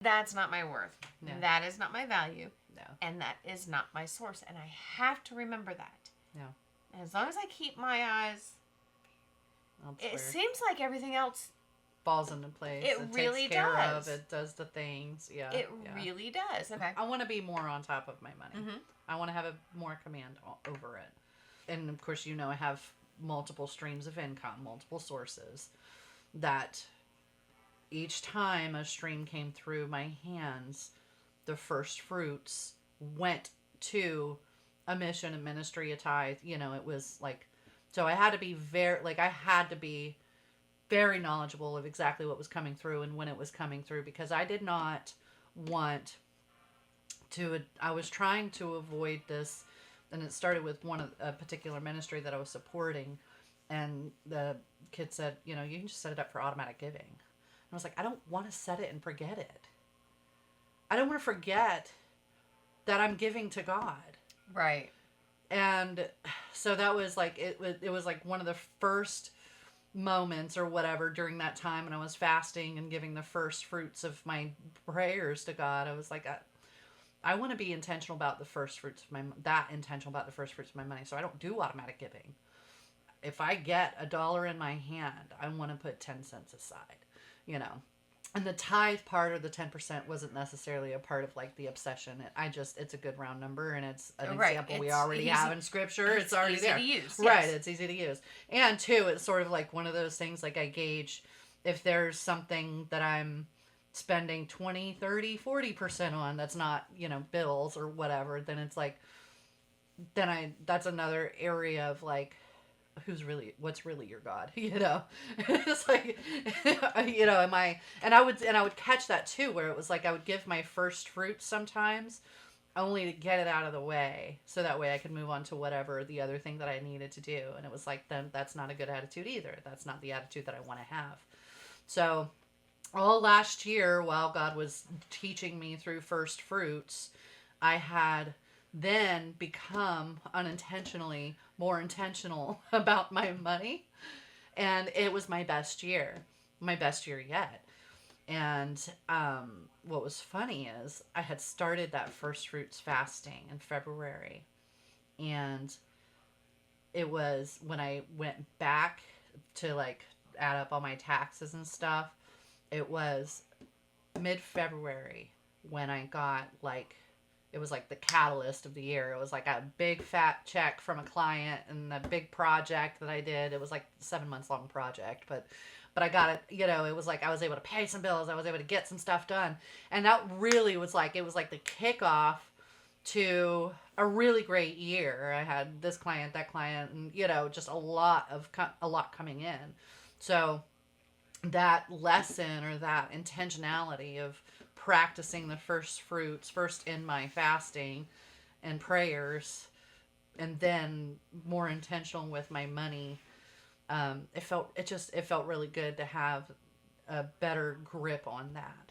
That's not my worth. No. That is not my value. No. And that is not my source. And I have to remember that. No. And as long as I keep my eyes, Elsewhere. it seems like everything else falls into place. It really takes care does. of. It does the things. Yeah. It really does. Okay. I want to be more on top of my money. Mm-hmm. I want to have a more command over it. And of course, I have multiple streams of income, multiple sources that each time a stream came through my hands, the first fruits went to a mission, a ministry, a tithe. It was like, so I had to be very knowledgeable of exactly what was coming through and when it was coming through, because I did not want to, I was trying to avoid this. And it started with a particular ministry that I was supporting. And the kid said, you can just set it up for automatic giving. And I was like, I don't want to set it and forget it. I don't want to forget that I'm giving to God. Right. And so that was like, it was like one of the first moments or whatever during that time when I was fasting and giving the first fruits of my prayers to God. I was like, I want to be intentional about the first fruits of my money. So I don't do automatic giving. If I get $1 in my hand, I want to put 10 cents aside, And the tithe part, or the 10%, wasn't necessarily a part of like the obsession. It's a good round number, and it's an example we already have in scripture. It's already easy there. to use. Right. Yes. It's easy to use. And two, it's sort of like one of those things, like I gauge if there's something that I'm spending 20, 30, 40% on that's not, bills or whatever, then it's like, that's another area of like, what's really your God, It's like, I would catch that too, where it was like, I would give my first fruits sometimes only to get it out of the way, so that way I could move on to whatever the other thing that I needed to do. And it was like, then that's not a good attitude either. That's not the attitude that I want to have. So all last year, while God was teaching me through first fruits, I had then become unintentionally more intentional about my money. And it was my best year yet. And what was funny is I had started that first fruits fasting in February. And it was when I went back to like add up all my taxes and stuff, it was mid-February when I got like, it was like the catalyst of the year. It was like a big fat check from a client and a big project that I did. It was like a 7 months long project, but I got it, it was like I was able to pay some bills. I was able to get some stuff done. And that really was like, it was like the kickoff to a really great year. I had this client, that client, and, just a lot coming in. So that lesson, or that intentionality of practicing the first fruits first in my fasting and prayers, and then more intentional with my money, it felt really good to have a better grip on that.